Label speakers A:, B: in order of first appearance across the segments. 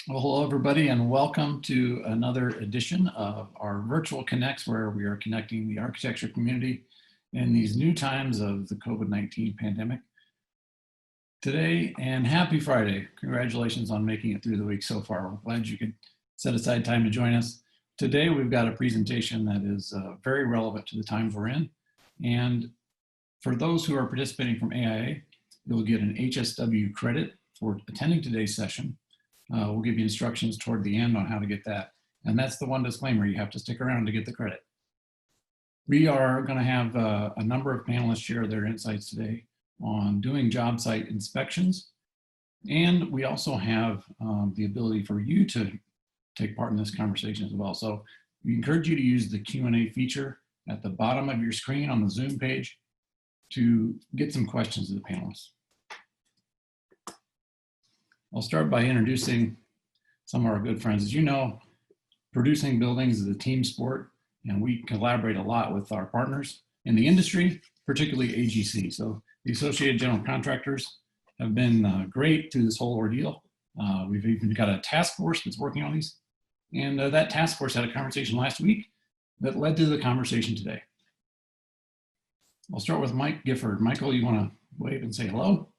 A: Well, hello, everybody, and welcome to another edition of our Virtual Connects, where we are connecting the architecture community in these new times of the COVID-19 pandemic. Today, and happy Friday. Congratulations on making it through the week so far. We're glad you could set aside time to join us. Today, we've got a presentation that is very relevant to the times we're in. And for those who are participating from AIA, you'll get an HSW credit for attending today's session. We'll give you instructions toward the end on how to get that. And that's the one disclaimer, you have to stick around to get the credit. We are going to have a number of panelists share their insights today on doing job site inspections. And we also have the ability for you to take part in this conversation as well. So we encourage you to use the Q&A feature at the bottom of your screen on the Zoom page to get some questions to the panelists. I'll start by introducing some of our good friends. As you know, producing buildings is a team sport, and we collaborate a lot with our partners in the industry, particularly AGC. So the Associated General Contractors have been great through this whole ordeal. We've even got a task force that's working on these. And that task force had a conversation last week that led to the conversation today. I'll start with Mike Gifford. Michael, you want to wave and say hello?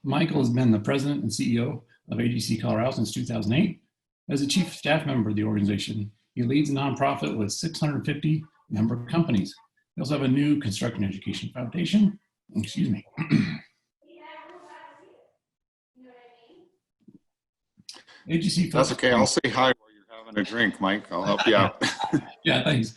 A: Michael has been the president and CEO of AGC Colorado since 2008. As a chief staff member of the organization, he leads a nonprofit with 650 member companies. We also have a new construction education foundation. Excuse me. AGC.
B: That's okay. I'll say hi while you're having a drink, Mike. I'll help you out.
A: Yeah, thanks.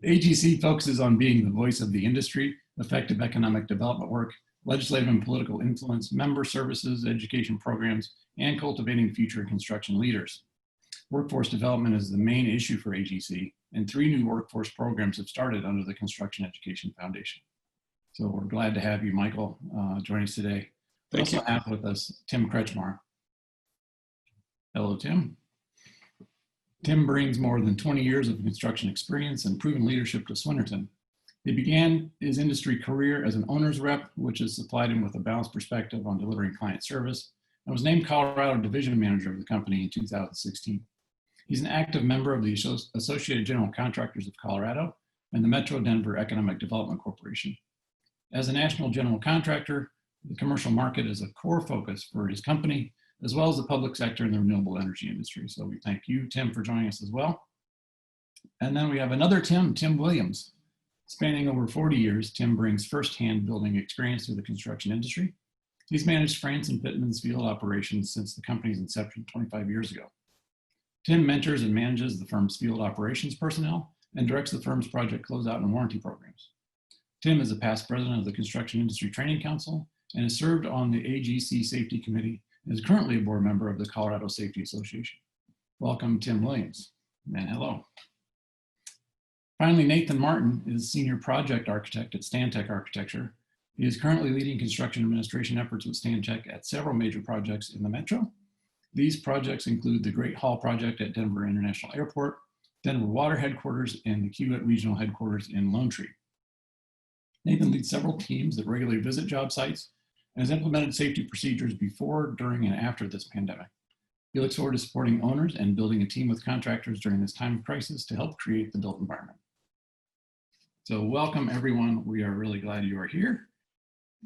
A: AGC focuses on being the voice of the industry, effective economic development work, legislative and political influence, member services, education programs, and cultivating future construction leaders. Workforce development is the main issue for AGC, and 3 new workforce programs have started under the Construction Education Foundation. So we're glad to have you, Michael, join us today. We also have with us Tim Kretzschmar. Hello, Tim. Tim brings more than 20 years of construction experience and proven leadership to Swinerton. He began his industry career as an owner's rep, which has supplied him with a balanced perspective on delivering client service, and was named Colorado Division Manager of the company in 2016. He's an active member of the Associated General Contractors of Colorado and the Metro Denver Economic Development Corporation. As a national general contractor, the commercial market is a core focus for his company, as well as the public sector and the renewable energy industry. So we thank you, Tim, for joining us as well. And then we have another Tim Williams. Spanning over 40 years, Tim brings firsthand building experience to the construction industry. He's managed Fransen Pittman's field operations since the company's inception 25 years ago. Tim mentors and manages the firm's field operations personnel and directs the firm's project closeout and warranty programs. Tim is a past president of the Construction Industry Training Council and has served on the AGC Safety Committee and is currently a board member of the Colorado Safety Association. Welcome, Tim Williams, and hello. Finally, Nathan Martin is Senior Project Architect at Stantec Architecture. He is currently leading construction administration efforts with Stantec at several major projects in the Metro. These projects include the Great Hall Project at Denver International Airport, Denver Water Headquarters, and the Kiewit Regional Headquarters in Lone Tree. Nathan leads several teams that regularly visit job sites and has implemented safety procedures before, during, and after this pandemic. He looks forward to supporting owners and building a team with contractors during this time of crisis to help create the built environment. So welcome, everyone. We are really glad you are here.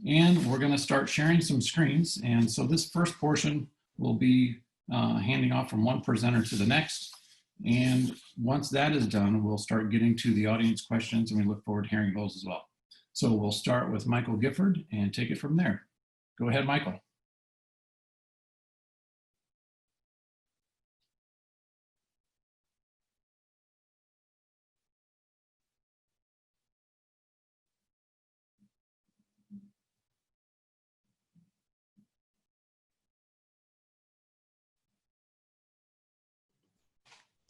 A: And we're going to start sharing some screens. And so this first portion will be handing off from one presenter to the next. And once that is done, we'll start getting to the audience questions, and we look forward to hearing those as well. So we'll start with Michael Gifford and take it from there. Go ahead, Michael.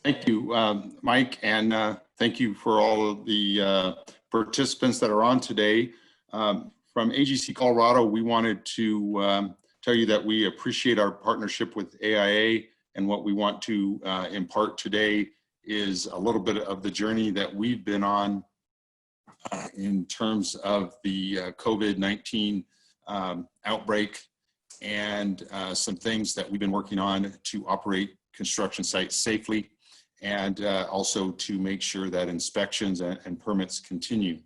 B: Thank you, Mike, and thank you for all of the participants that are on today. From AGC Colorado, we wanted to tell you that we appreciate our partnership with AIA, and what we want to impart today is a little bit of the journey that we've been on in terms of the COVID-19 outbreak and some things that we've been working on to operate construction sites safely, and also to make sure that inspections and permits continue.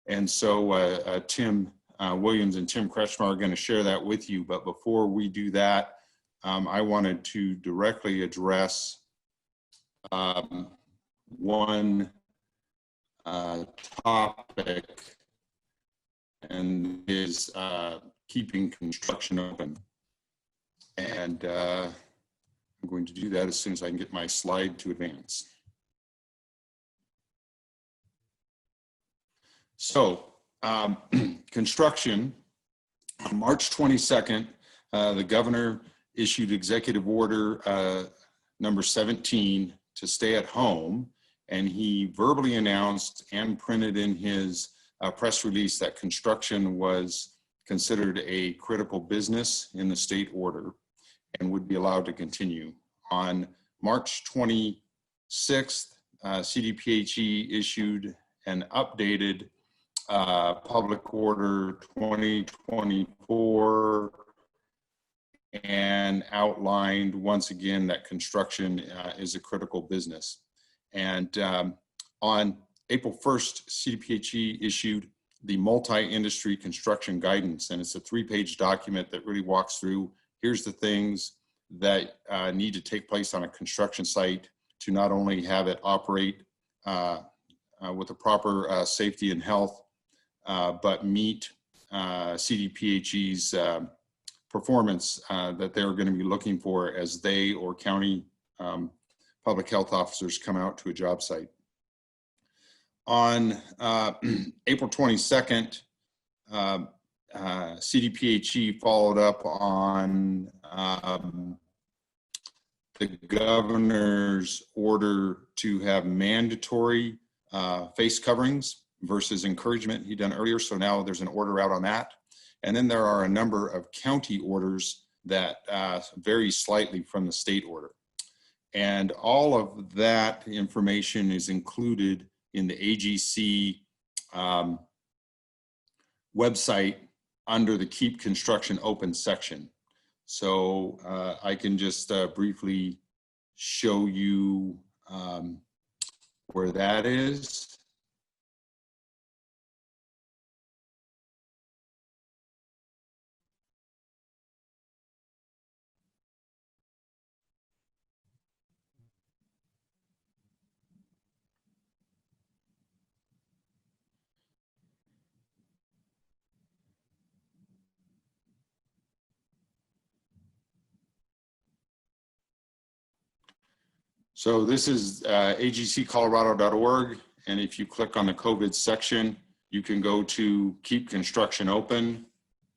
B: And so Tim Williams and Tim Kretzschmar are going to share that with you. But before we do that, I wanted to directly address one topic, and is keeping construction open. And I'm going to do that as soon as I can get my slide to advance. So construction, on March 22nd, the governor issued executive order number 17 to stay at home, and he verbally announced and printed in his press release that construction was considered a critical business in the state order and would be allowed to continue. On March 26th, CDPHE issued an updated public order 2024 and outlined once again that construction is a critical business. And on April 1st, CDPHE issued the multi-industry construction guidance, and it's a 3-page document that really walks through, here's the things that need to take place on a construction site to not only have it operate with the proper safety and health, but meet CDPHE's performance that they're going to be looking for as they or county public health officers come out to a job site. On April 22nd, CDPHE followed up on the governor's order to have mandatory face coverings versus encouragement he'd done earlier. So now there's an order out on that. And then there are a number of county orders that vary slightly from the state order. And all of that information is included in the AGC website under the Keep Construction Open section. So I can just briefly show you where that is. So this is agccolorado.org, and if you click on the COVID section, you can go to Keep Construction Open,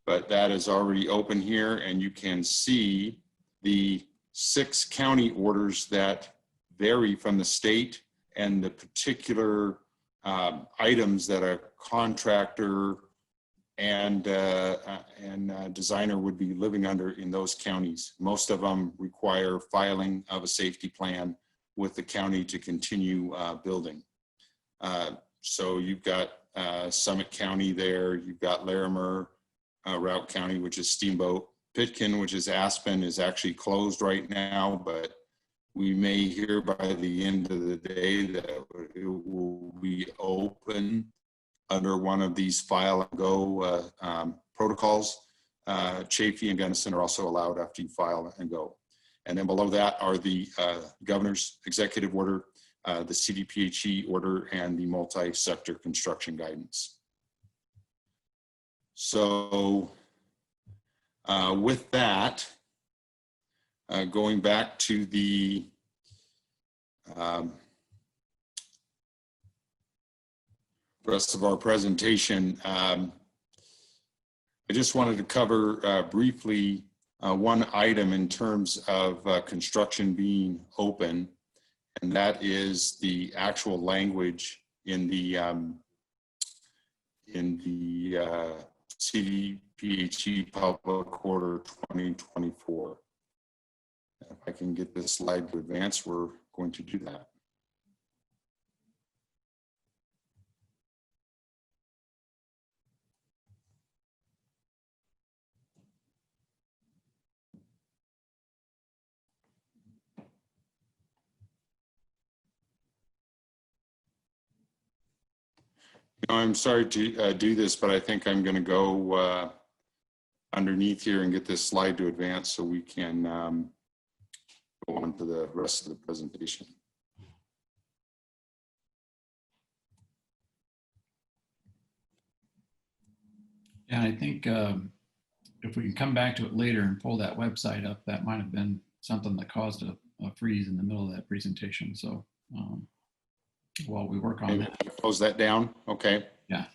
B: but that is already open here, and you can see the 6 county orders that vary from the state and the particular items that a contractor and designer would be living under in those counties. Most of them require filing of a safety plan with the county to continue building. So you've got Summit County there, you've got Larimer, Routt County, which is Steamboat. Pitkin, which is Aspen, is actually closed right now, but we may hear by the end of the day that it will be open under one of these file and go protocols. Chaffee and Gunnison are also allowed after you file and go. And then below that are the governor's executive order, the CDPHE order, and the multi-sector construction guidance. So with that, going back to the rest of our presentation, I just wanted to cover briefly one item in terms of construction being open, and that is the actual language in the CDPHE Public Order 2024. If I can get this slide to advance, we're going to do that. I'm sorry to do this, but I think I'm going to go underneath here and get this slide to advance so we can go on to the rest of the presentation.
A: And I think if we can come back to it later and pull that website up, that might have been something that caused a freeze in the middle of that presentation. So while we work on that.
B: Close that down. Okay.
A: Yeah.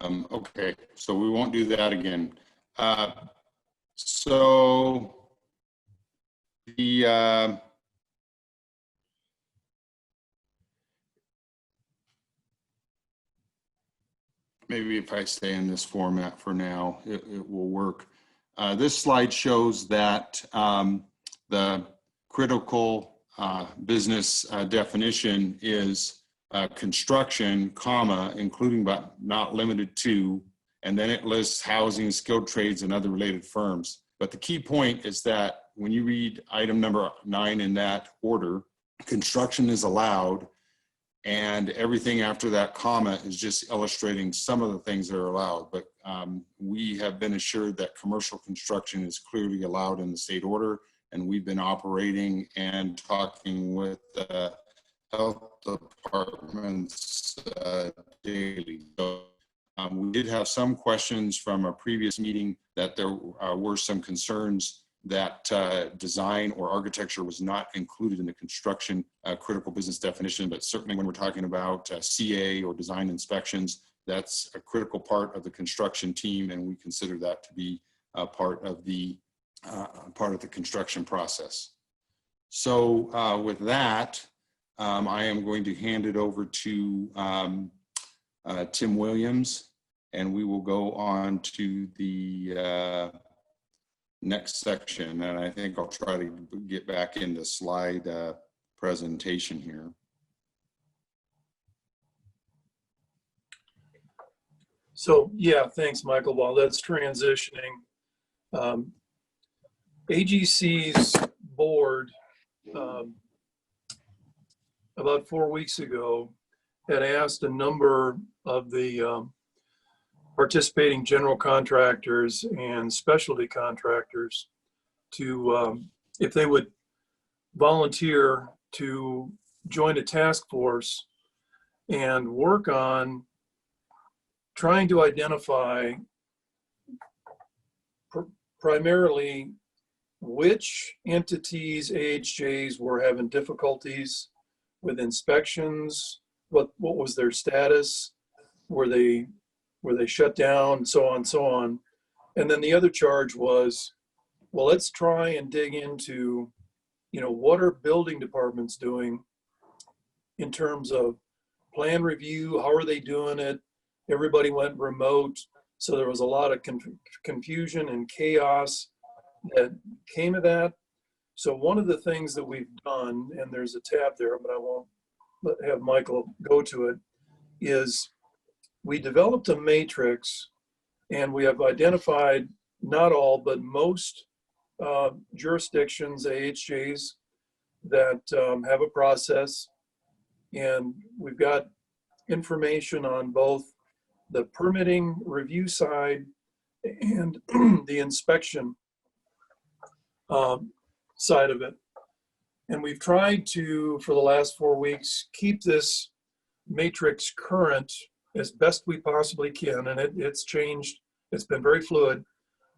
B: Okay, so we won't do that again. So the maybe if I stay in this format for now, it will work. This slide shows that the critical business definition is construction, comma, including but not limited to, and then it lists housing, skilled trades, and other related firms. But the key point is that when you read item number 9 in that order, construction is allowed, and everything after that comma is just illustrating some of the things that are allowed. But we have been assured that commercial construction is clearly allowed in the state order, and we've been operating and talking with health departments daily. So we did have some questions from a previous meeting that there were some concerns that design or architecture was not included in the construction critical business definition, but certainly when we're talking about CA or design inspections, that's a critical part of the construction team, and we consider that to be a part of the construction process. So with that, I am going to hand it over to Tim Williams, and we will go on to the next section. And I think I'll try to get back into slide presentation here.
C: So yeah, thanks, Michael. While that's transitioning, AGC's board about 4 weeks ago had asked a number of the participating general contractors and specialty contractors to, if they would volunteer to join a task force and work on trying to identify primarily which entities, AHJs, were having difficulties with inspections, what was their status, were they shut down, so on and so on. And then the other charge was, well, let's try and dig into, what are building departments doing in terms of plan review, how are they doing it? Everybody went remote, so there was a lot of confusion and chaos that came of that. So one of the things that we've done, and there's a tab there, but I won't have Michael go to it, is we developed a matrix, and we have identified not all, but most jurisdictions, AHJs, that have a process. And we've got information on both the permitting review side and the inspection side of it. And we've tried to, for the last 4 weeks, keep this matrix current as best we possibly can. And it's changed. It's been very fluid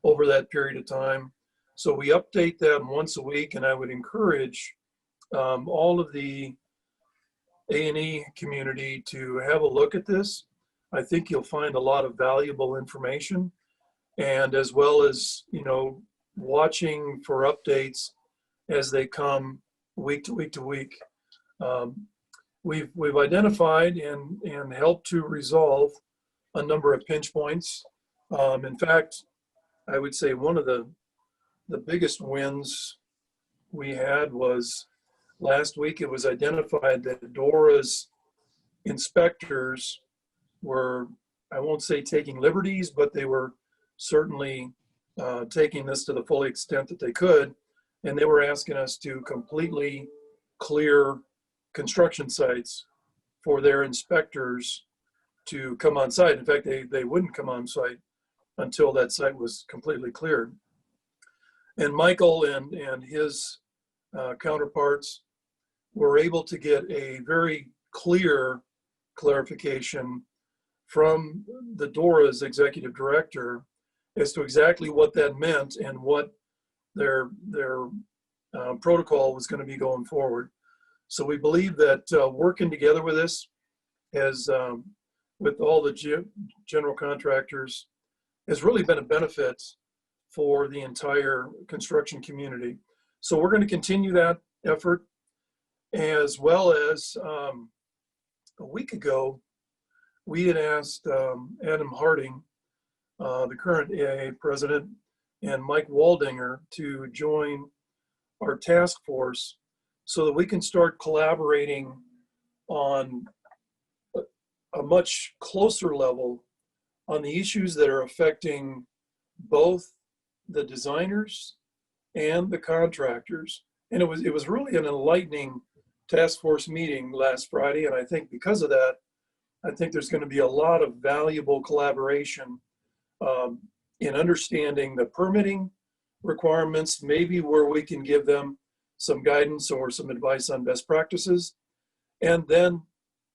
C: over that period of time. So we update them once a week, and I would encourage all of the A&E community to have a look at this. I think you'll find a lot of valuable information, and as well as, watching for updates as they come week to week to week. We've identified and helped to resolve a number of pinch points. In fact, I would say one of the biggest wins we had was last week. It was identified that DORA's inspectors were, I won't say taking liberties, but they were certainly taking this to the full extent that they could, and they were asking us to completely clear construction sites for their inspectors to come on site. In fact, they wouldn't come on site until that site was completely cleared. And Michael and his counterparts were able to get a very clear clarification from the DORA's executive director as to exactly what that meant and what their protocol was going to be going forward. So we believe that working together with this, as with all the general contractors, has really been a benefit for the entire construction community. So we're going to continue that effort, as well as a week ago, we had asked Adam Harding, the current AIA president, and Mike Waldinger to join our task force so that we can start collaborating on a much closer level on the issues that are affecting both the designers and the contractors. And it was really an enlightening task force meeting last Friday, and I think because of that, I think there's going to be a lot of valuable collaboration in understanding the permitting requirements, maybe where we can give them some guidance or some advice on best practices, and then,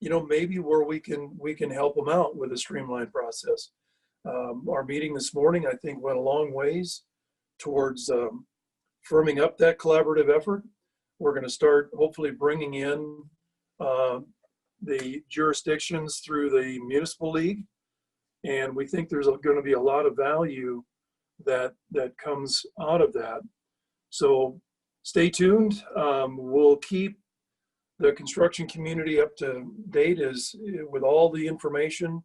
C: you know, maybe where we can help them out with a streamlined process. Our meeting this morning, I think, went a long ways towards firming up that collaborative effort. We're going to start hopefully bringing in the jurisdictions through the municipal league, and we think there's going to be a lot of value that comes out of that. So stay tuned. We'll keep the construction community up to date with all the information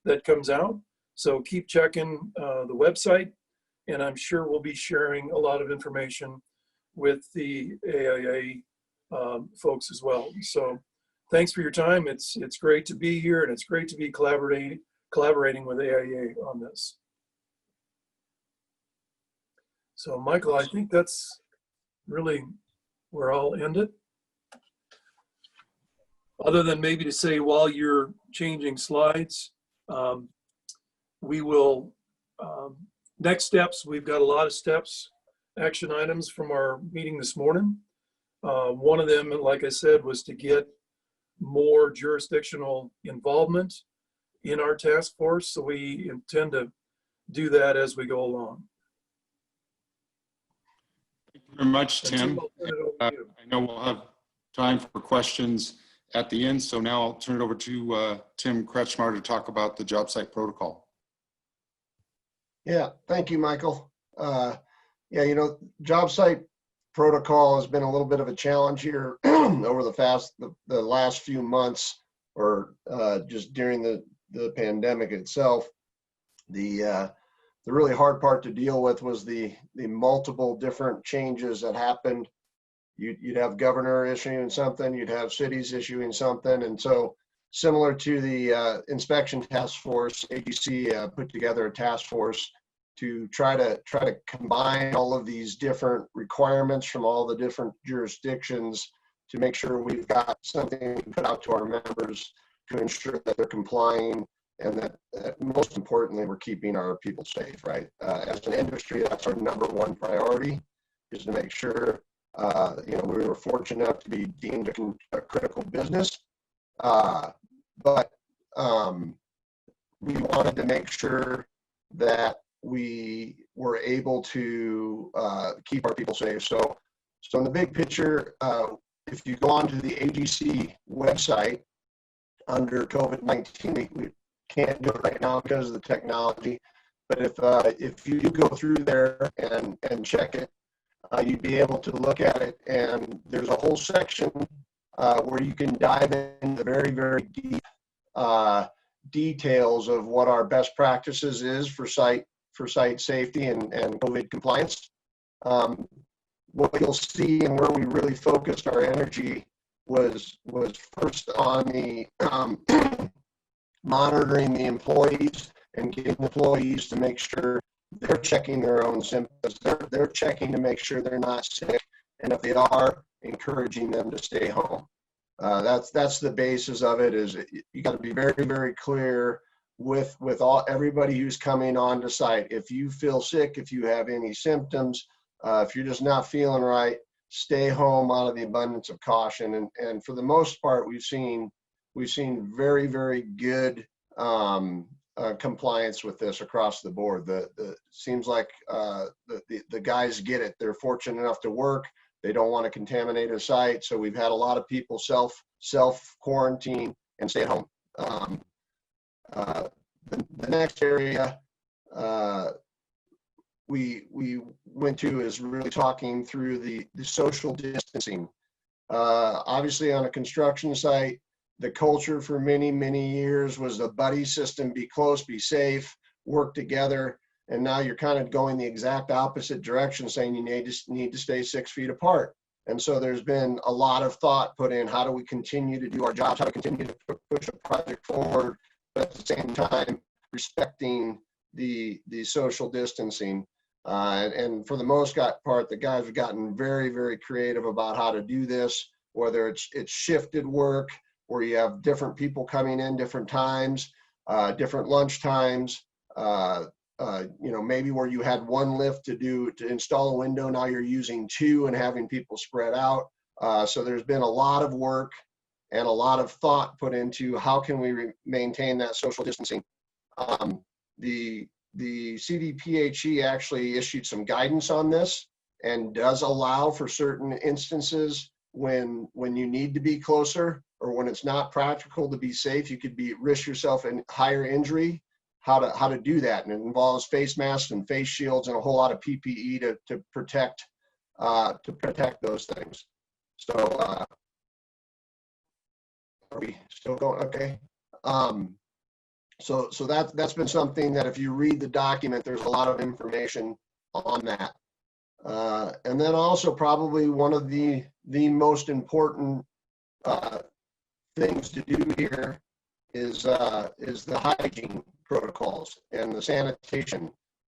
C: that comes out. So keep checking the website, and I'm sure we'll be sharing a lot of information with the AIA folks as well. So thanks for your time. It's great to be here, and it's great to be collaborating with AIA on this. So Michael, I think that's really where I'll end it. Other than maybe to say, while you're changing slides, we will, next steps, we've got a lot of steps, action items from our meeting this morning. One of them, like I said, was to get more jurisdictional involvement in our task force. So we intend to do that as we go along.
B: Thank you very much, Tim. I know we'll have time for questions at the end. So now I'll turn it over to Tim Kretzschmar to talk about the job site protocol.
D: Yeah, thank you, Michael. Yeah, you know, job site protocol has been a little bit of a challenge here over the last few months, or just during the pandemic itself. The really hard part to deal with was the multiple different changes that happened. You'd have governor issuing something, you'd have cities issuing something, and so similar to the inspection task force, AGC put together a task force to try to combine all of these different requirements from all the different jurisdictions to make sure we've got something we can put out to our members to ensure that they're complying, and that most importantly, we're keeping our people safe, right? As an industry, that's our #1 priority, is to make sure, you know, we were fortunate enough to be deemed a critical business, but we wanted to make sure that we were able to keep our people safe. So in the big picture, if you go onto the AGC website under COVID-19, we can't do it right now because of the technology, but if you do go through there and check it, you'd be able to look at it, and there's a whole section where you can dive into very, very deep details of what our best practices is for site safety and COVID compliance. What you'll see, and where we really focused our energy, was first on the monitoring the employees and getting employees to make sure they're checking their own symptoms. They're checking to make sure they're not sick, and if they are, encouraging them to stay home. That's the basis of it. Is you got to be very, very clear with everybody who's coming on to site. If you feel sick, if you have any symptoms, if you're just not feeling right, stay home out of the abundance of caution. And for the most part, we've seen very, very good compliance with this across the board. Seems like the guys get it. They're fortunate enough to work. They don't want to contaminate a site, so we've had a lot of people self quarantine and stay at home. The next area we went to is really talking through the social distancing. Obviously, on a construction site, the culture for many, many years was the buddy system: be close, be safe, work together. And now you're kind of going the exact opposite direction, saying you need to stay 6 feet apart. And so there's been a lot of thought put in, how do we continue to do our jobs, how to continue to push a project forward, but at the same time respecting the social distancing. And for the most part, the guys have gotten very, very creative about how to do this, whether it's shifted work, where you have different people coming in different times, different lunch times. Maybe where you had one lift to install a window, now you're using 2 and having people spread out. So there's been a lot of work and a lot of thought put into how can we maintain that social distancing. The CDPHE actually issued some guidance on this and does allow for certain instances when you need to be closer or when it's not practical to be safe, you could risk yourself in higher injury. How to do that, and it involves face masks and face shields and a whole lot of PPE to protect those things. So are we still going? Okay. So that's been something that if you read the document, there's a lot of information on that. And then also probably one of the most important things to do here is the hygiene protocols and the sanitation.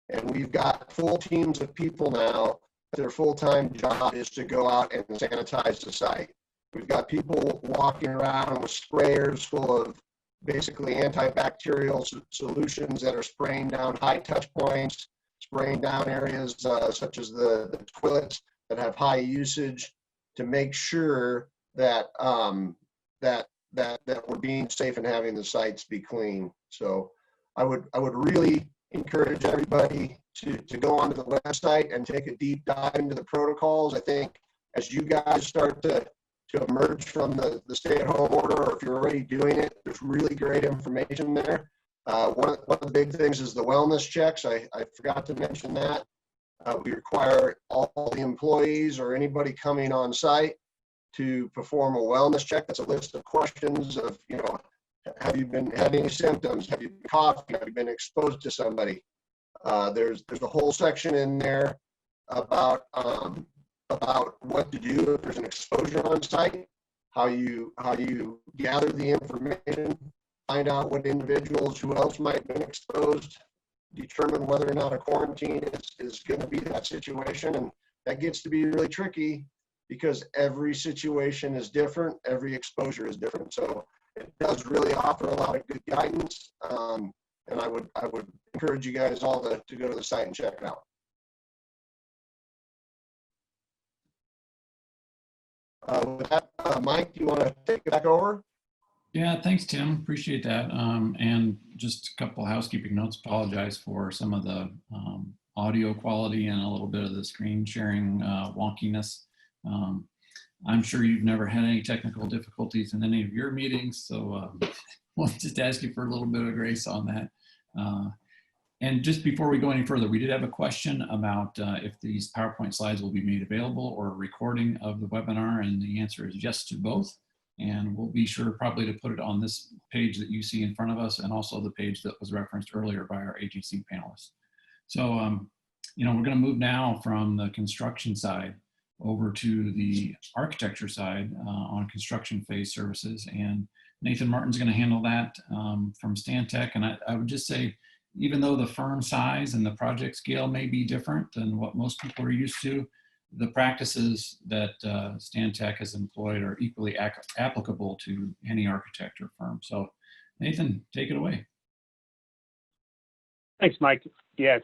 D: And we've got full teams of people now. Their full-time job is to go out and sanitize the site. We've got people walking around with sprayers full of basically antibacterial solutions that are spraying down high touch points, spraying down areas such as the toilets that have high usage, to make sure that that we're being safe and having the sites be clean. So I would really encourage everybody to go onto the website and take a deep dive into the protocols. I think as you guys start to emerge from the stay-at-home order, or if you're already doing it, there's really great information there. One of the big things is the wellness checks. I forgot to mention that. We require all the employees or anybody coming on site to perform a wellness check. That's a list of questions of, have you had any symptoms? Have you been coughing? Have you been exposed to somebody? There's a whole section in there about what to do if there's an exposure on site, how you gather the information, find out what individuals, who else might have been exposed, determine whether or not a quarantine is going to be that situation. And that gets to be really tricky because every situation is different, every exposure is different. So it does really offer a lot of good guidance. And I would encourage you guys all to go to the site and check it out. With that, Mike, do you want to take it back over?
A: Yeah, thanks, Tim. Appreciate that. And just a couple housekeeping notes. Apologize for some of the audio quality and a little bit of the screen sharing wonkiness. I'm sure you've never had any technical difficulties in any of your meetings, so we'll just ask you for a little bit of grace on that. And just before we go any further, we did have a question about if these PowerPoint slides will be made available or a recording of the webinar, and the answer is yes to both. And we'll be sure probably to put it on this page that you see in front of us, and also the page that was referenced earlier by our AGC panelists. So, we're going to move now from the construction side over to the architecture side on construction phase services. And Nathan Martin's going to handle that from Stantec. And I would just say, even though the firm size and the project scale may be different than what most people are used to, the practices that Stantec has employed are equally applicable to any architect or firm. So Nathan, take it away.
E: Thanks, Mike. Yes,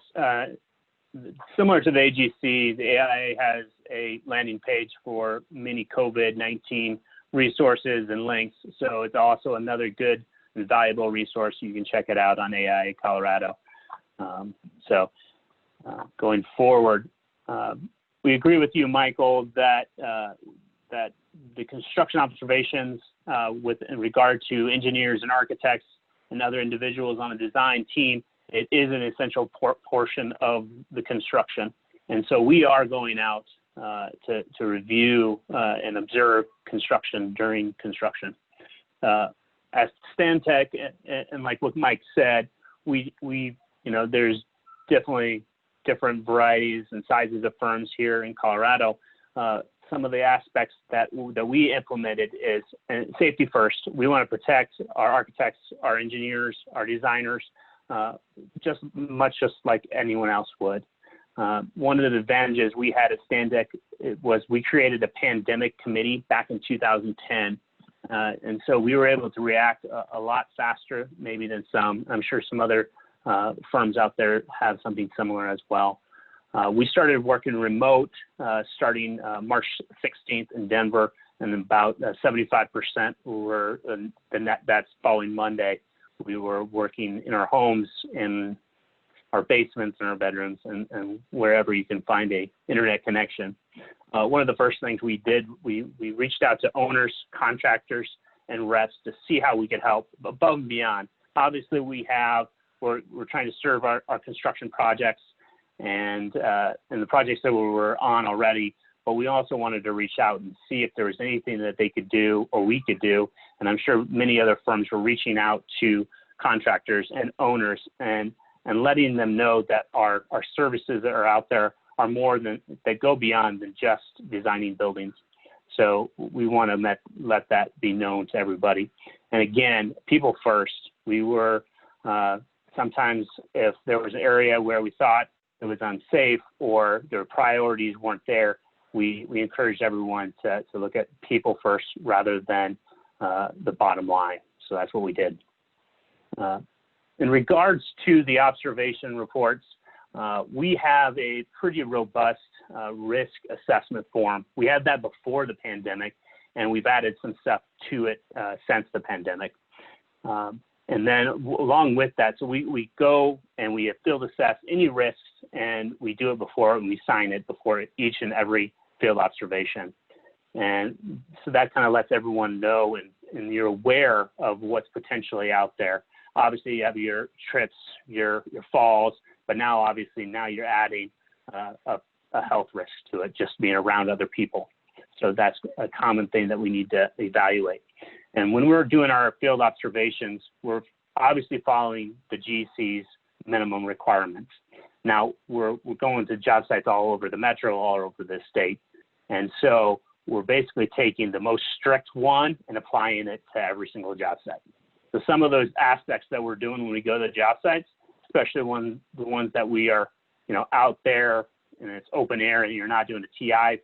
E: similar to the AGC, the AIA has a landing page for many COVID-19 resources and links. So it's also another good and valuable resource. You can check it out on AIA Colorado. Going forward, we agree with you, Michael, that that the construction observations in regard to engineers and architects and other individuals on a design team, it is an essential portion of the construction. And so we are going out to review and observe construction during construction. As Stantec, and like what Mike said, there's definitely different varieties and sizes of firms here in Colorado. Some of the aspects that we implemented is safety first. We want to protect our architects, our engineers, our designers, just like anyone else would. One of the advantages we had at Stantec was we created a pandemic committee back in 2010. And so we were able to react a lot faster maybe than some. I'm sure some other firms out there have something similar as well. We started working remote starting March 16th in Denver, and about 75% were, that's following Monday. We were working in our homes, in our basements, in our bedrooms, and wherever you can find a internet connection. One of the first things we did, we reached out to owners, contractors, and reps to see how we could help above and beyond. Obviously, we're trying to serve our construction projects and the projects that we were on already, but we also wanted to reach out and see if there was anything that they could do or we could do. And I'm sure many other firms were reaching out to contractors and owners and letting them know that our services that are out there are more than, that go beyond than just designing buildings. So we want to let that be known to everybody. And again, people first. We were sometimes, if there was an area where we thought it was unsafe or their priorities weren't there, we encouraged everyone to look at people first rather than the bottom line. So that's what we did. In regards to the observation reports, we have a pretty robust risk assessment form. We had that before the pandemic, and we've added some stuff to it since the pandemic. And then along with that, so we go and we field assess any risks, and we do it before, and we sign it before each and every field observation. And so that kind of lets everyone know, and you're aware of what's potentially out there. Obviously, you have your trips, your falls, but now obviously you're adding a health risk to it, just being around other people. So that's a common thing that we need to evaluate. And when we're doing our field observations, we're obviously following the GC's minimum requirements. Now, we're going to job sites all over the metro, all over the state. And so we're basically taking the most strict one and applying it to every single job site. So some of those aspects that we're doing when we go to the job sites, especially the ones that we are, out there and it's open air and you're not doing a TI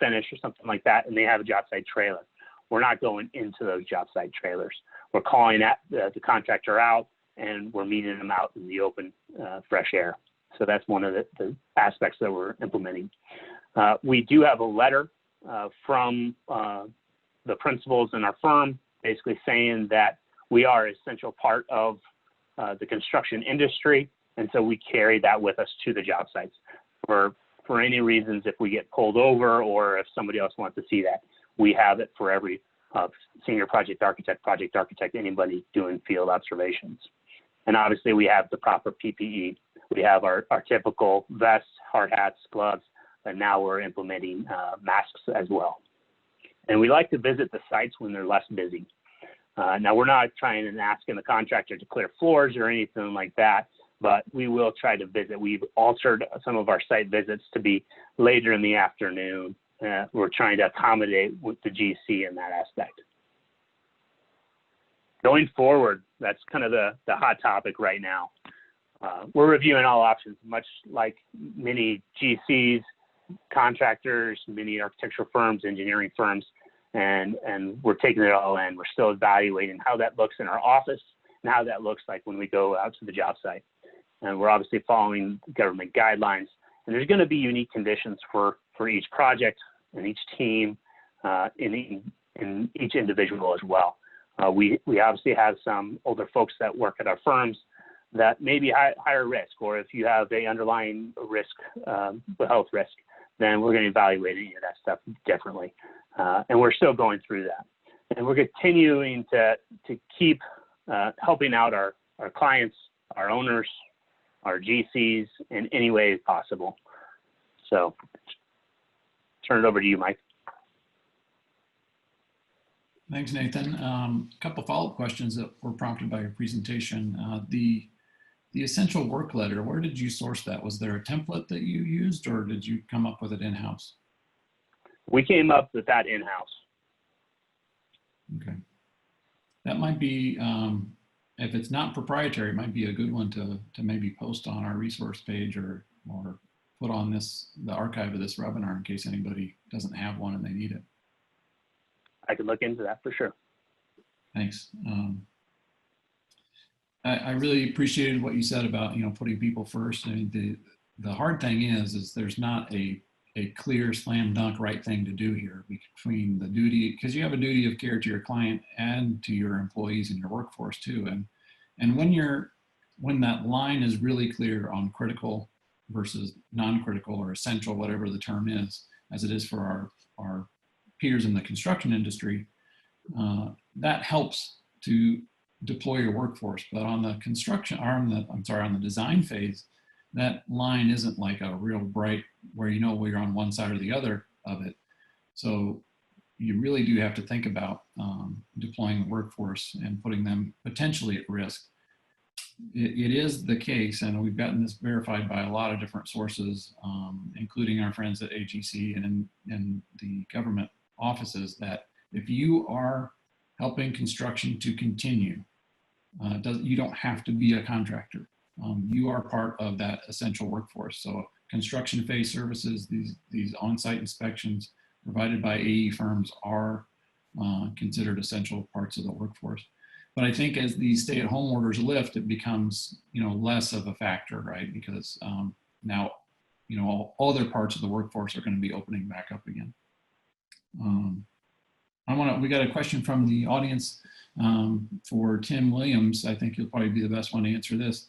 E: finish or something like that, and they have a job site trailer. We're not going into those job site trailers. We're calling the contractor out, and we're meeting them out in the open, fresh air. So that's one of the aspects that we're implementing. We do have a letter from the principals in our firm, basically saying that we are an essential part of the construction industry, and so we carry that with us to the job sites. For any reasons, if we get pulled over or if somebody else wants to see that, we have it for every senior project architect, anybody doing field observations. And obviously we have the proper PPE. We have our typical vests, hard hats, gloves, and now we're implementing masks as well. And we like to visit the sites when they're less busy. Now we're not trying and asking the contractor to clear floors or anything like that, but we will try to visit. We've altered some of our site visits to be later in the afternoon. We're trying to accommodate with the GC in that aspect. Going forward, that's kind of the hot topic right now. we're reviewing all options, much like many GCs, contractors, many architectural firms, engineering firms, and we're taking it all in. We're still evaluating how that looks in our office and how that looks like when we go out to the job site. And we're obviously following government guidelines. And there's going to be unique conditions for each project and each team, in each individual as well. We obviously have some older folks that work at our firms that may be higher risk, or if you have a underlying risk, health risk, then we're going to evaluate any of that stuff differently. And we're still going through that. And we're continuing to keep helping out our clients, our owners, our GCs in any way possible. So turn it over to you, Mike.
A: Thanks, Nathan. A couple follow-up questions that were prompted by your presentation. The essential work letter, where did you source that? Was there a template that you used, or did you come up with it in-house?
E: We came up with that in-house.
A: Okay. That might be, if it's not proprietary, it might be a good one to maybe post on our resource page or put on the archive of this webinar in case anybody doesn't have one and they need it.
E: I could look into that for sure.
A: Thanks. I really appreciated what you said about, putting people first. I mean, the hard thing is there's not a clear slam dunk right thing to do here between the duty, because you have a duty of care to your client and to your employees and your workforce too. And when that line is really clear on critical versus non-critical or essential, whatever the term is, as it is for our peers in the construction industry, that helps to deploy your workforce. But on the construction, on the design phase, that line isn't like a real bright where where you're on one side or the other of it. So you really do have to think about deploying the workforce and putting them potentially at risk. It is the case, and we've gotten this verified by a lot of different sources, including our friends at AGC and in the government offices, that if you are helping construction to continue, you don't have to be a contractor. You are part of that essential workforce. So construction phase services, these on-site inspections provided by AE firms are considered essential parts of the workforce. But I think as these stay-at-home orders lift, it becomes less of a factor, right? Because now all other parts of the workforce are going to be opening back up again. We got a question from the audience for Tim Williams. I think he'll probably be the best one to answer this.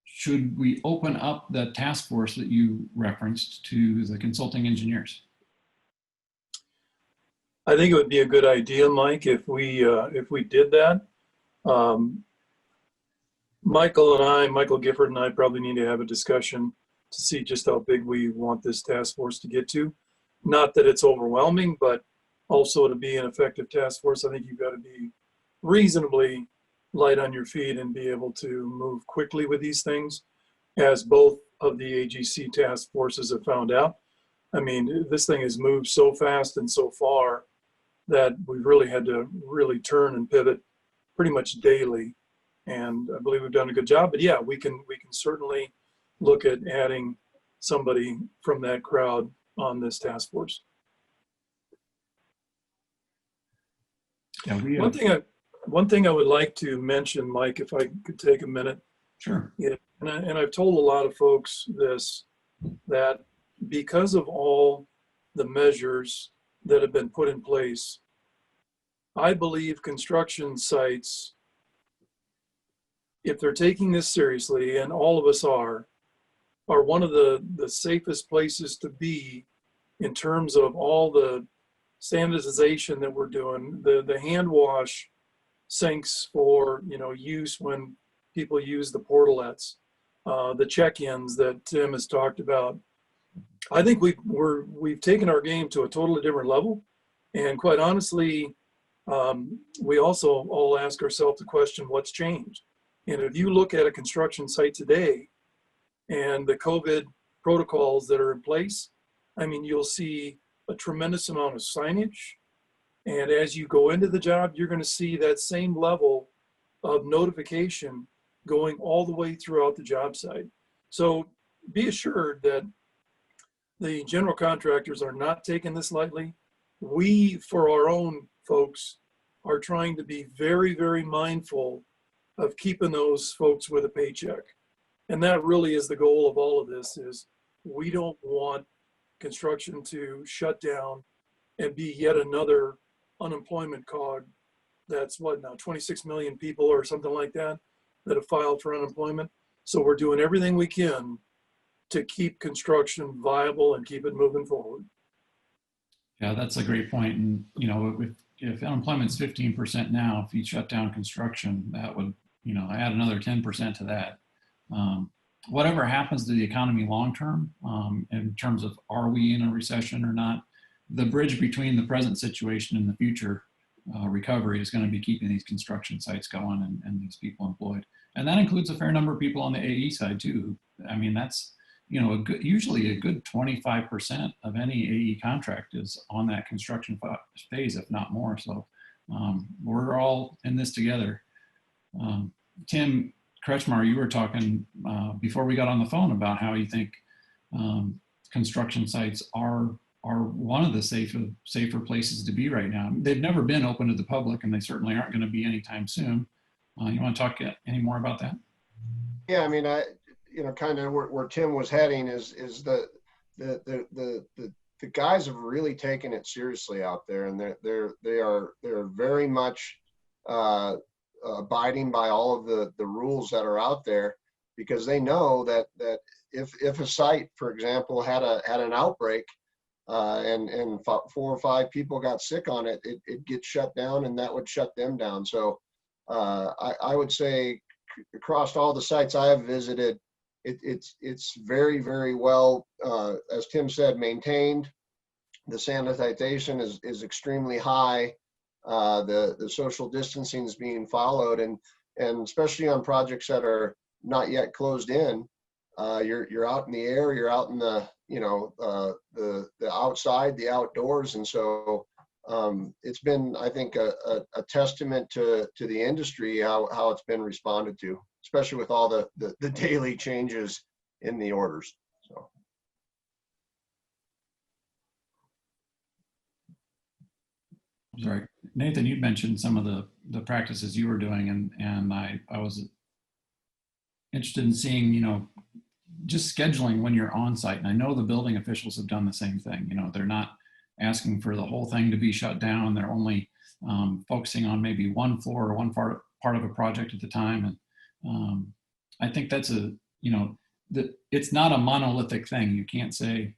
A: Should we open up the task force that you referenced to the consulting engineers?
C: I think it would be a good idea, Mike, if we did that. Michael Gifford and I probably need to have a discussion to see just how big we want this task force to get to. Not that it's overwhelming, but also to be an effective task force, I think you've got to be reasonably light on your feet and be able to move quickly with these things, as both of the AGC task forces have found out. I mean, this thing has moved so fast and so far that we've really had to turn and pivot pretty much daily. And I believe we've done a good job, but yeah, we can certainly look at adding somebody from that crowd on this task force.
A: Yeah,
C: one thing I would like to mention, Mike, if I could take a minute.
A: Sure.
C: Yeah, and I've told a lot of folks this, that because of all the measures that have been put in place, I believe construction sites, if they're taking this seriously, and all of us are one of the safest places to be in terms of all the sanitization that we're doing, the hand wash sinks for use when people use the portalettes, the check-ins that Tim has talked about. I think we've taken our game to a totally different level, and quite honestly, we also all ask ourselves the question, what's changed? And if you look at a construction site today and the COVID protocols that are in place, I mean, you'll see a tremendous amount of signage. And as you go into the job, you're going to see that same level of notification going all the way throughout the job site. So be assured that the general contractors are not taking this lightly. We, for our own folks, are trying to be very, very mindful of keeping those folks with a paycheck. And that really is the goal of all of this, is we don't want construction to shut down and be yet another unemployment cog. That's what now, 26 million people or something like that have filed for unemployment. So we're doing everything we can to keep construction viable and keep it moving forward.
A: Yeah, that's a great point. And, you know, if unemployment's 15% now, if you shut down construction, that would, you know, add another 10% to that. Whatever happens to the economy long-term, in terms of are we in a recession or not, the bridge between the present situation and the future recovery is going to be keeping these construction sites going and these people employed. And that includes a fair number of people on the AE side too. I mean, that's, you know, usually a good 25% of any AE contract is on that construction phase, if not more. So we're all in this together. Tim Kretzschmar, you were talking before we got on the phone about how you think construction sites are one of the safer places to be right now. They've never been open to the public, and they certainly aren't going to be anytime soon. You want to talk any more about that?
D: Yeah, I mean, you know, kind of where Tim was heading is the guys have really taken it seriously out there, and they're very much abiding by all of the rules that are out there, because they know that if a site, for example, had an outbreak and 4 or 5 people got sick on it, it gets shut down, and that would shut them down. So I would say across all the sites I have visited, it's very, very well, as Tim said, maintained. The sanitization is extremely high. The social distancing is being followed, and especially on projects that are not yet closed in, you're out in the air, you're out in the, you know, the outside, the outdoors, and so it's been, I think, a testament to the industry how it's been responded to, especially with all the daily changes in the orders. So.
A: Sorry, Nathan, you mentioned some of the practices you were doing, and I was interested in seeing, you know, just scheduling when you're on site. And I know the building officials have done the same thing. You know, they're not asking for the whole thing to be shut down. They're only focusing on maybe one floor or one part of a project at the time. And I think that's you know, it's not a monolithic thing. You can't say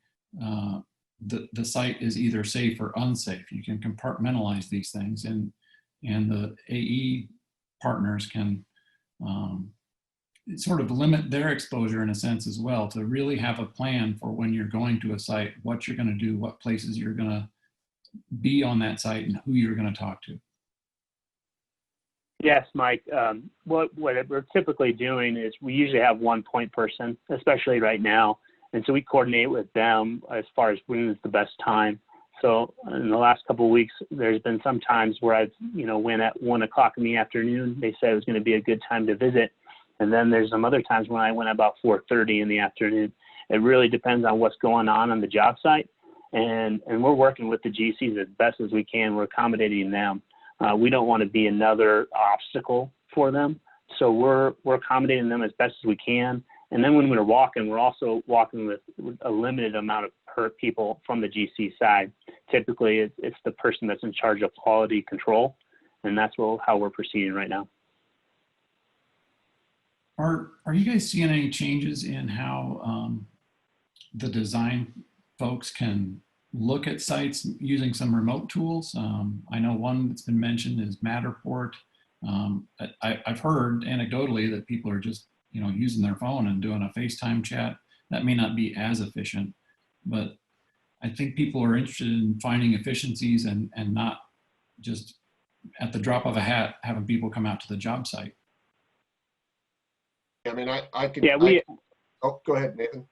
A: the site is either safe or unsafe. You can compartmentalize these things, and the AE partners can sort of limit their exposure in a sense as well, to really have a plan for when you're going to a site, what you're going to do, what places you're going to be on that site, and who you're going to talk to.
E: Yes, Mike. What we're typically doing is we usually have one point person, especially right now. And so we coordinate with them as far as when is the best time. So in the last couple of weeks, there's been some times where I've, you know, went at 1 o'clock in the afternoon. They said it was going to be a good time to visit. And then there's some other times when I went about 4:30 in the afternoon. It really depends on what's going on the job site. And we're working with the GCs as best as we can. We're accommodating them. We don't want to be another obstacle for them. So we're accommodating them as best as we can. And then when we're walking, we're also walking with a limited amount of people from the GC side. Typically, it's the person that's in charge of quality control, and that's how we're proceeding right now.
A: Are you guys seeing any changes in how the design folks can look at sites using some remote tools? I know one that's been mentioned is Matterport. I've heard anecdotally that people are just, you know, using their phone and doing a FaceTime chat. That may not be as efficient, but I think people are interested in finding efficiencies and not just at the drop of a hat having people come out to the job site.
D: I mean, I can.
E: Yeah,
D: oh, go ahead, Nathan.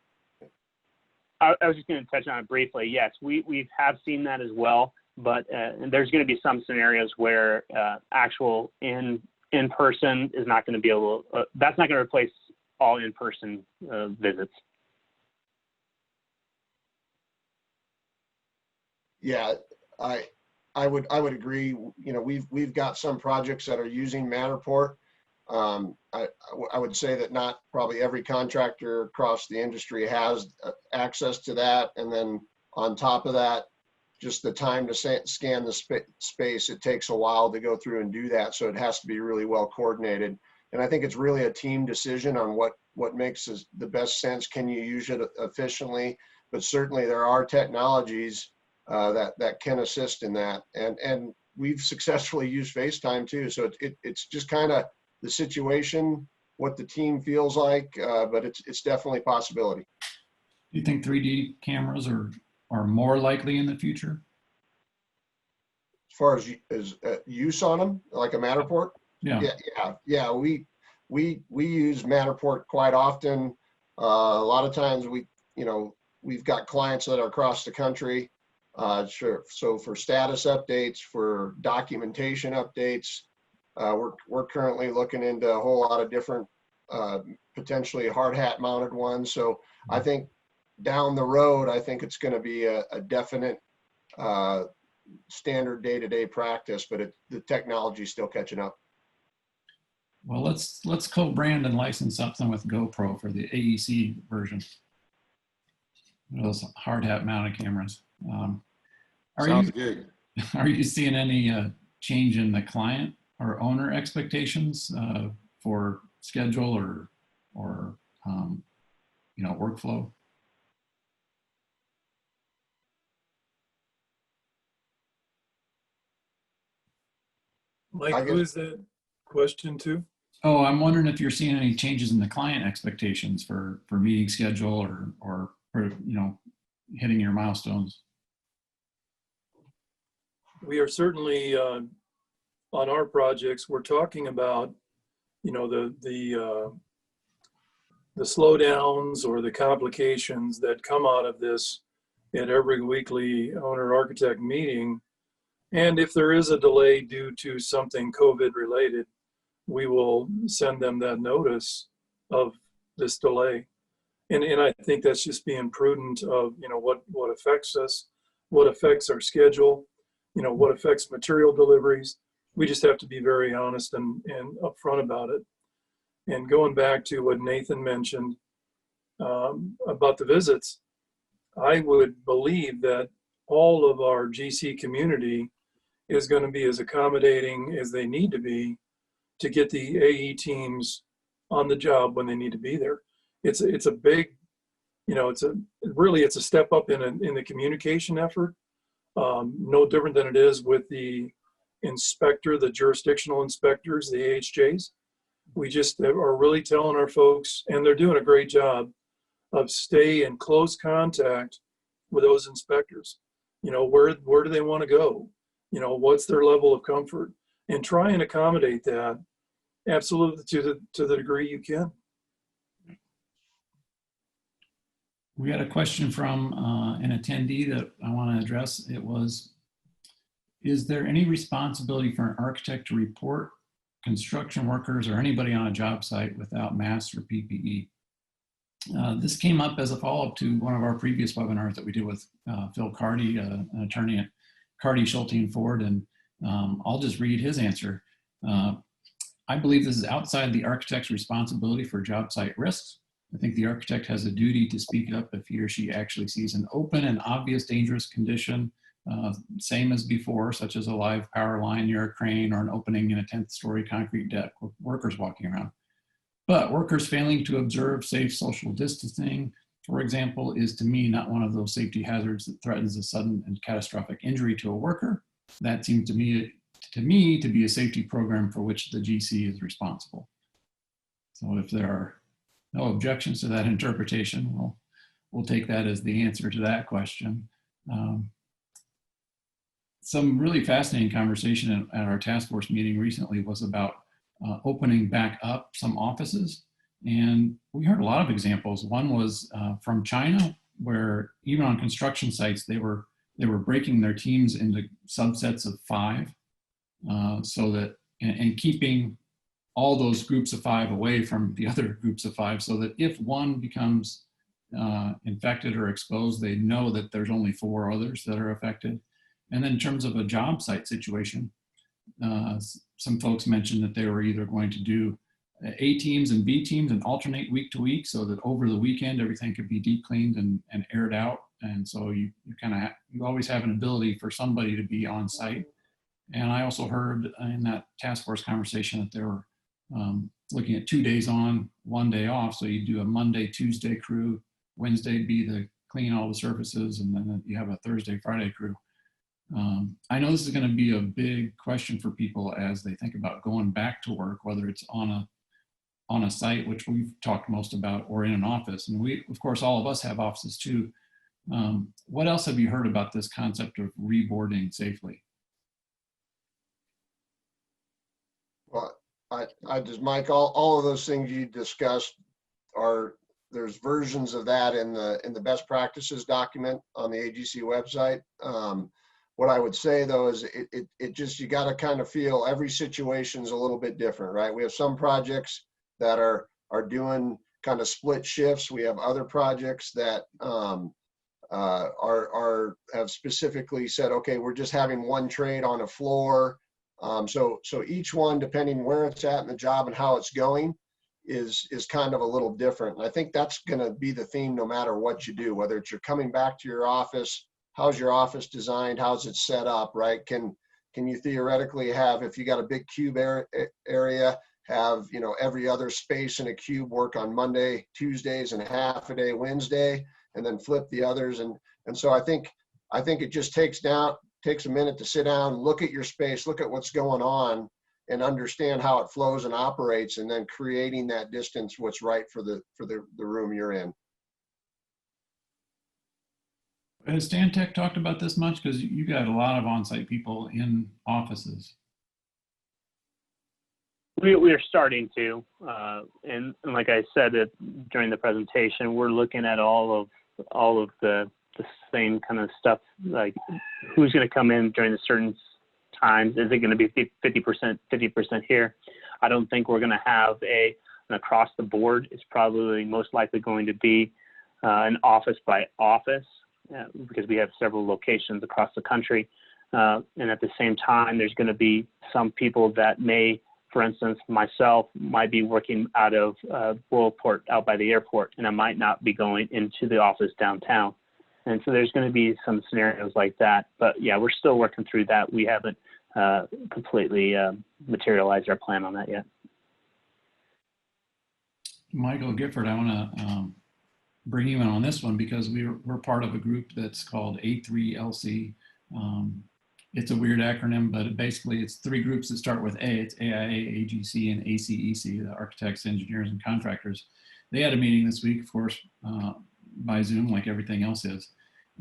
E: I was just going to touch on it briefly. Yes, we have seen that as well, but there's going to be some scenarios where actual in in person is not going to be able, that's not going to replace all in-person visits.
D: Yeah, I would agree. You know, we've got some projects that are using Matterport. I would say that not probably every contractor across the industry has access to that. And then on top of that, just the time to scan the space, it takes a while to go through and do that. So it has to be really well coordinated. And I think it's really a team decision on what makes the best sense. Can you use it efficiently? But certainly there are technologies that can assist in that. And we've successfully used FaceTime too. So it's just kind of the situation, what the team feels like, but it's definitely a possibility.
A: Do you think 3D cameras are more likely in the future?
D: As far as use on them, like a Matterport?
A: Yeah.
D: Yeah. We use Matterport quite often. A lot of times we've got clients that are across the country. So for status updates, for documentation updates, we're currently looking into a whole lot of different, potentially hard hat mounted ones. So I think down the road, I think it's going to be a definite standard day-to-day practice, but the technology is still catching up.
A: Well, let's co-brand and license something with GoPro for the AEC version. Those hard hat mounted cameras.
B: Sounds good.
A: Are you seeing any change in the client or owner expectations for schedule or workflow?
C: Mike, who is that question to?
A: Oh, I'm wondering if you're seeing any changes in the client expectations for meeting schedule or hitting your milestones.
C: We are certainly on our projects. We're talking about, the slowdowns or the complications that come out of this at every weekly owner architect meeting. And if there is a delay due to something COVID related, we will send them that notice of this delay. And I think that's just being prudent of, what affects us, what affects our schedule, what affects material deliveries. We just have to be very honest and upfront about it. And going back to what Nathan mentioned about the visits, I would believe that all of our GC community is going to be as accommodating as they need to be to get the AE teams on the job when they need to be there. It's a big, it's a step up in the communication effort. No different than it is with the inspector, the jurisdictional inspectors, the AHJs. We just are really telling our folks, and they're doing a great job, of stay in close contact with those inspectors. Where do they want to go? What's their level of comfort, and try and accommodate that absolutely to the degree you can.
A: We got a question from an attendee that I want to address. It was, is there any responsibility for an architect to report construction workers or anybody on a job site without masks or PPE? This came up as a follow-up to one of our previous webinars that we did with Phil Carty, an attorney at Carty, Schulte & Ford, and I'll just read his answer. I believe this is outside the architect's responsibility for job site risks. I think the architect has a duty to speak up if he or she actually sees an open and obvious dangerous condition, same as before, such as a live power line near a crane or an opening in a 10th story concrete deck with workers walking around. But workers failing to observe safe social distancing, for example, is to me not one of those safety hazards that threatens a sudden and catastrophic injury to a worker. That seems to me to be a safety program for which the GC is responsible. So if there are no objections to that interpretation, we'll take that as the answer to that question. Some really fascinating conversation at our task force meeting recently was about opening back up some offices. And we heard a lot of examples. One was from China, where even on construction sites, they were breaking their teams into subsets of 5 so that, and keeping all those groups of 5 away from the other groups of 5, so that if one becomes infected or exposed, they know that there's only 4 others that are affected. And then in terms of a job site situation, some folks mentioned that they were either going to do A teams and B teams and alternate week to week, so that over the weekend everything could be deep cleaned and aired out. And so you always have an ability for somebody to be on site. And I also heard in that task force conversation that they were looking at 2 days on, 1 day off. So you do a Monday, Tuesday crew, Wednesday be the clean all the surfaces, and then you have a Thursday, Friday crew. I know this is going to be a big question for people as they think about going back to work, whether it's on a site, which we've talked most about, or in an office. And we, of course, all of us have offices too. What else have you heard about this concept of reboarding safely?
D: Well, I just, Mike, all of those things you discussed there's versions of that in the best practices document on the AGC website. What I would say though is it just, you got to kind of feel every situation's a little bit different, right? We have some projects that are doing kind of split shifts. We have other projects that have specifically said, okay, we're just having one trade on a floor. So each one, depending where it's at in the job and how it's going, is kind of a little different. And I think that's going to be the theme no matter what you do, whether it's you're coming back to your office, how's your office designed, how's it set up, right? Can you theoretically have, if you got a big cube area, have, you know, every other space in a cube work on Monday, Tuesdays, and half a day Wednesday, and then flip the others. And so I think it just takes a minute to sit down, look at your space, look at what's going on, and understand how it flows and operates, and then creating that distance what's right for the room you're in.
A: Has Stantec talked about this much? Because you got a lot of on-site people in offices.
E: We are starting to, and like I said during the presentation, we're looking at all of the same kind of stuff, like who's going to come in during the certain times. Is it going to be 50% here? I don't think we're going to have an across the board. It's probably most likely going to be an office by office, because we have several locations across the country. And at the same time, there's going to be some people that may, for instance, myself might be working out of Royalport out by the airport, and I might not be going into the office downtown. And so there's going to be some scenarios like that. But yeah, we're still working through that. We haven't completely materialized our plan on that yet.
A: Michael Gifford, I want to bring you in on this one, because we're part of a group that's called A3LC. It's a weird acronym, but basically it's 3 groups that start with A. It's AIA, AGC, and ACEC, the Architects, Engineers, and Contractors. They had a meeting this week, of course, by Zoom, like everything else is.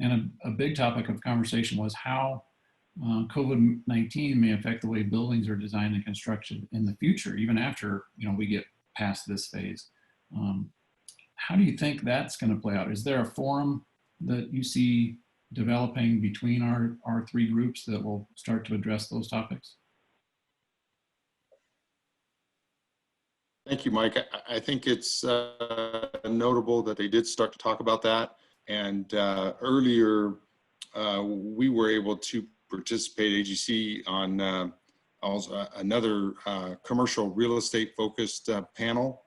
A: And a big topic of conversation was how COVID-19 may affect the way buildings are designed and constructed in the future, even after, you know, we get past this phase. How do you think that's going to play out? Is there a forum that you see developing between our 3 groups that will start to address those topics?
B: Thank you, Mike. I think it's notable that they did start to talk about that. And earlier, we were able to participate, AGC, on also another commercial real estate focused panel.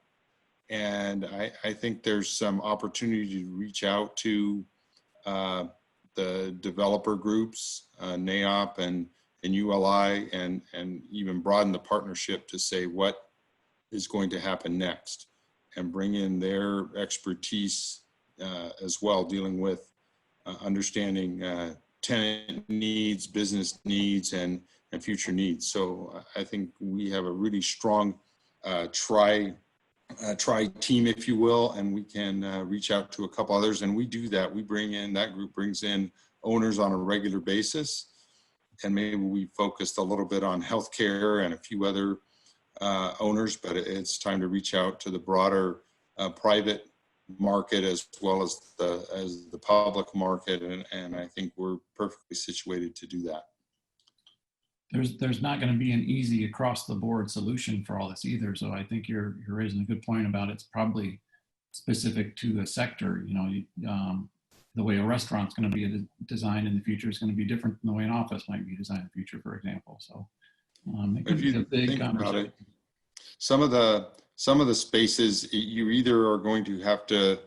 B: And I think there's some opportunity to reach out to the developer groups, NAIOP and ULI, and even broaden the partnership to say what is going to happen next, and bring in their expertise as well, dealing with understanding tenant needs, business needs, and future needs. So I think we have a really strong tri team, if you will, and we can reach out to a couple others. And we do that. We bring in, that group brings in owners on a regular basis. And maybe we focused a little bit on healthcare and a few other owners, but it's time to reach out to the broader private market as well as the public market. And I think we're perfectly situated to do that.
A: there's not going to be an easy across the board solution for all this either. So I think you're raising a good point about it's probably specific to a sector. You know, the way a restaurant's going to be designed in the future is going to be different than the way an office might be designed in the future, for example. So it could be a big conversation.
B: Some of the spaces you either are going to have to,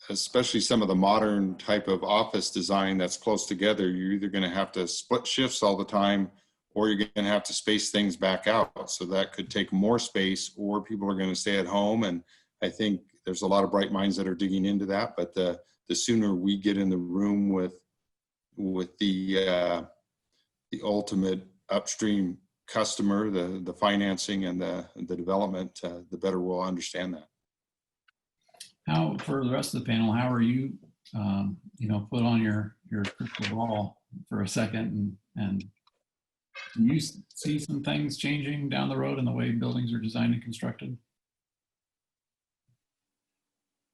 B: especially some of the modern type of office design that's close together, you're either going to have to split shifts all the time, or you're going to have to space things back out. So that could take more space, or people are going to stay at home. And I think there's a lot of bright minds that are digging into that. But the sooner we get in the room with the ultimate upstream customer, the financing and the development, the better we'll understand that. How,
A: for the rest of the panel, how are you, you know, put on your crystal ball for a second and do you see some things changing down the road in the way buildings are designed and constructed?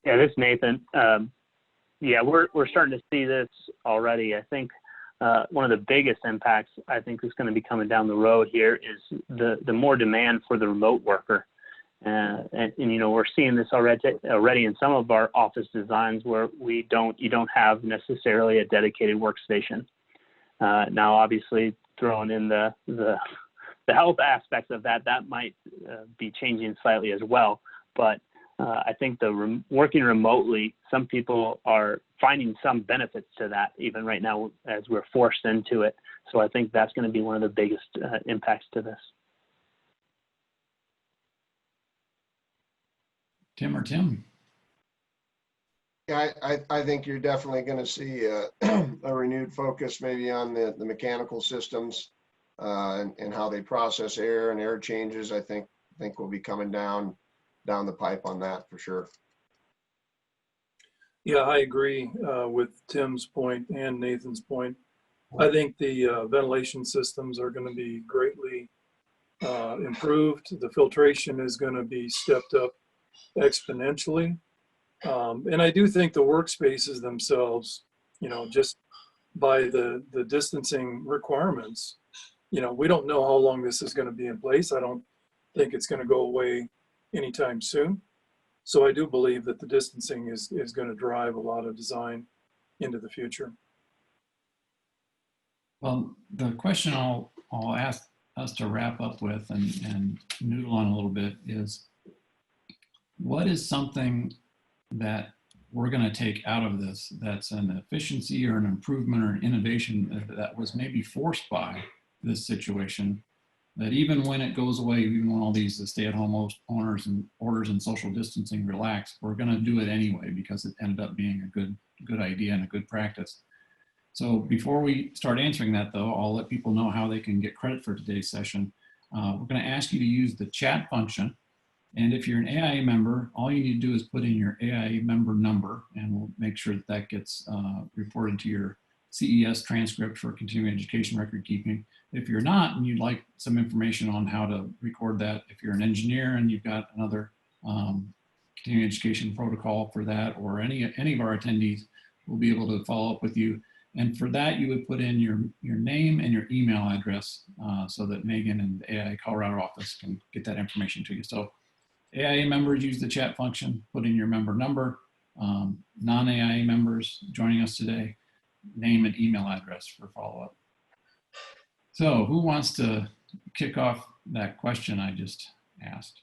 E: Yeah, this is Nathan. Yeah, we're starting to see this already. I think one of the biggest impacts I think is going to be coming down the road here is the more demand for the remote worker. And you know, we're seeing this already in some of our office designs where you don't have necessarily a dedicated workstation. Now, obviously, throwing in the health aspects of that might be changing slightly as well. But I think working remotely, some people are finding some benefits to that even right now as we're forced into it. So I think that's going to be one of the biggest impacts to this.
A: Tim?
D: Yeah, I think you're definitely going to see a renewed focus maybe on the mechanical systems and how they process air and air changes. I think will be coming down the pipe on that for sure.
C: Yeah, I agree with Tim's point and Nathan's point. I think the ventilation systems are going to be greatly improved. The filtration is going to be stepped up exponentially. And I do think the workspaces themselves, you know, just by the distancing requirements, you know, we don't know how long this is going to be in place. I don't think it's going to go away anytime soon. So I do believe that the distancing is going to drive a lot of design into the future.
A: Well, the question I'll ask us to wrap up with and noodle on a little bit is, what is something that we're going to take out of this that's an efficiency or an improvement or an innovation that was maybe forced by this situation, that even when it goes away, even when all these stay-at-home owners and orders and social distancing relax, we're going to do it anyway because it ended up being a good idea and a good practice. So before we start answering that, though, I'll let people know how they can get credit for today's session. We're going to ask you to use the chat function. And if you're an AIA member, all you need to do is put in your AIA member number, and we'll make sure that that gets reported to your CES transcript for continuing education record keeping. If you're not, and you'd like some information on how to record that, if you're an engineer and you've got another continuing education protocol for that, or any of our attendees, will be able to follow up with you. And for that, you would put in your name and your email address so that Megan and the AIA Colorado office can get that information to you. So AIA members use the chat function, put in your member number. Non-AIA members joining us today, name and email address for follow-up. So who wants to kick off that question I just asked?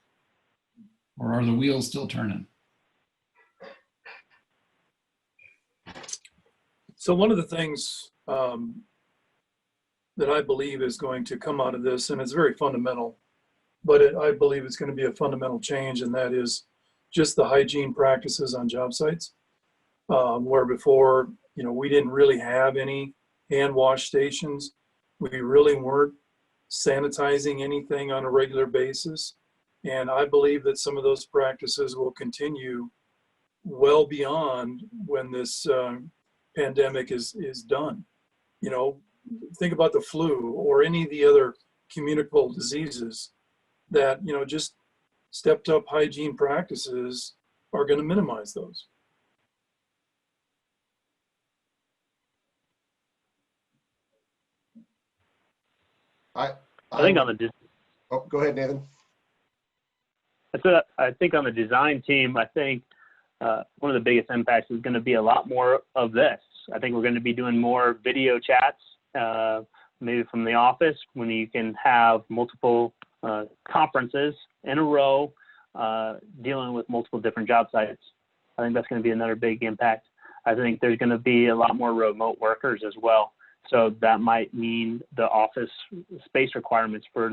A: Or are the wheels still turning?
C: So one of the things that I believe is going to come out of this, and it's very fundamental, but I believe it's going to be a fundamental change, and that is just the hygiene practices on job sites, where before, you know, we didn't really have any hand wash stations. We really weren't sanitizing anything on a regular basis. And I believe that some of those practices will continue well beyond when this pandemic is done. You know, think about the flu or any of the other communicable diseases that, you know, just stepped up hygiene practices are going to minimize those.
E: I think on the
D: Oh, go ahead, Nathan.
E: I think on the design team, I think one of the biggest impacts is going to be a lot more of this. I think we're going to be doing more video chats, maybe from the office, when you can have multiple conferences in a row, dealing with multiple different job sites. I think that's going to be another big impact. I think there's going to be a lot more remote workers as well. So that might mean the office space requirements for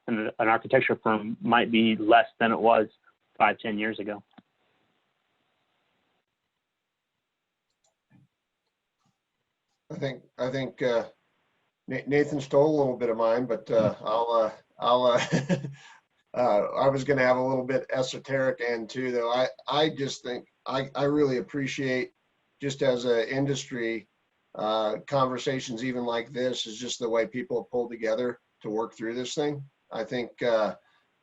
E: an architecture firm might be less than it was 5-10 years ago.
D: I think Nathan stole a little bit of mine, but I was going to have a little bit esoteric end too, though. I just think I really appreciate, just as an industry, conversations even like this is just the way people have pulled together to work through this thing. I think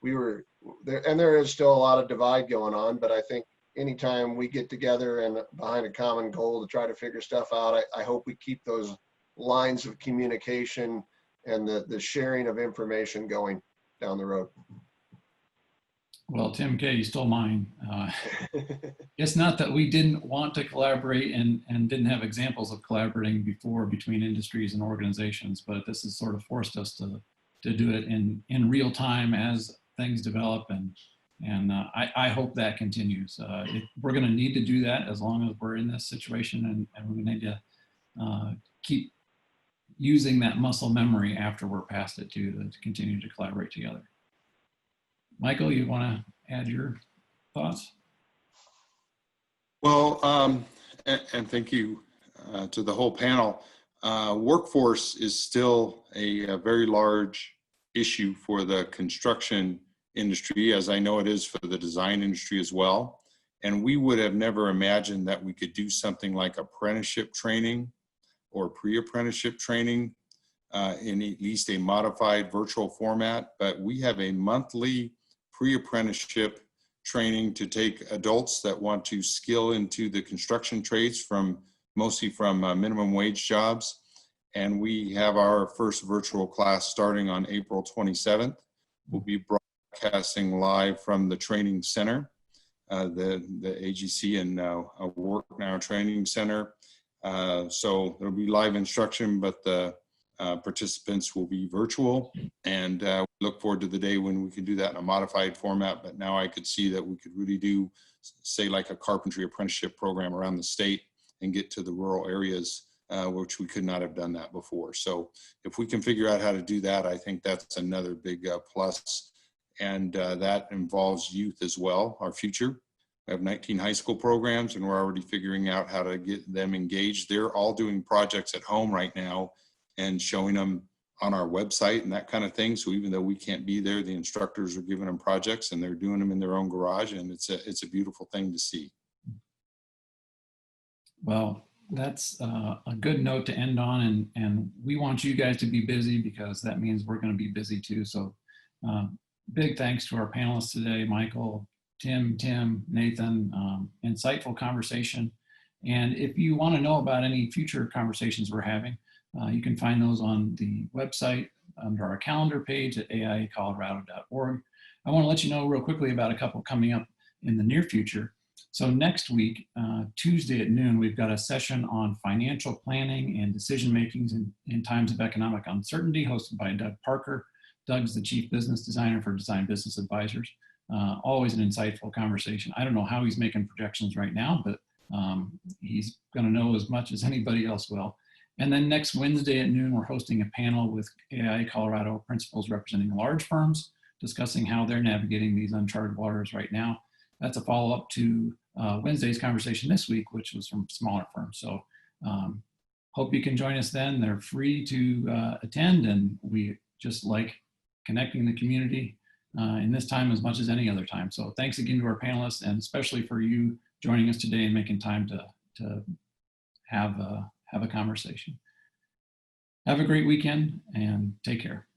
D: we were there, and there is still a lot of divide going on, but I think anytime we get together and behind a common goal to try to figure stuff out, I hope we keep those lines of communication and the sharing of information going down the road.
A: Well, Tim K, you stole mine. It's not that we didn't want to collaborate and didn't have examples of collaborating before between industries and organizations, but this has sort of forced us to do it in real time as things develop, and I hope that continues. We're going to need to do that as long as we're in this situation, and we're going to need to keep using that muscle memory after we're past it too, to continue to collaborate together. Michael, you want to add your thoughts?
B: Well, and thank you to the whole panel. Workforce is still a very large issue for the construction industry, as I know it is for the design industry as well. And we would have never imagined that we could do something like apprenticeship training or pre-apprenticeship training in at least a modified virtual format. But we have a monthly pre-apprenticeship training to take adults that want to skill into the construction trades, mostly from minimum wage jobs. And we have our first virtual class starting on April 27th. We'll be broadcasting live from the training center, the AGC and Work Now Training Center. So there'll be live instruction, but the participants will be virtual, and we look forward to the day when we can do that in a modified format. But now I could see that we could really do, say, like a carpentry apprenticeship program around the state and get to the rural areas, which we could not have done that before. So if we can figure out how to do that, I think that's another big plus. And that involves youth as well, our future. We have 19 high school programs, and we're already figuring out how to get them engaged. They're all doing projects at home right now and showing them on our website and that kind of thing. So even though we can't be there, the instructors are giving them projects and they're doing them in their own garage, and it's a beautiful thing to see.
A: Well, that's a good note to end on, and we want you guys to be busy, because that means we're going to be busy too. So big thanks to our panelists today, Michael, Tim, Nathan. Insightful conversation. And if you want to know about any future conversations we're having, you can find those on the website under our calendar page at aiacolorado.org. I want to let you know real quickly about a couple coming up in the near future. So next week, Tuesday at noon, we've got a session on financial planning and decision makings in times of economic uncertainty, hosted by Doug Parker. Doug's the Chief Business Designer for Design Business Advisors. Always an insightful conversation. I don't know how he's making projections right now, but he's going to know as much as anybody else will. And then next Wednesday at noon, we're hosting a panel with AIA Colorado principals representing large firms, discussing how they're navigating these uncharted waters right now. That's a follow-up to Wednesday's conversation this week, which was from smaller firms. So hope you can join us then. They're free to attend, and we just like connecting the community in this time as much as any other time. So thanks again to our panelists, and especially for you joining us today and making time to have a conversation. Have a great weekend and take care.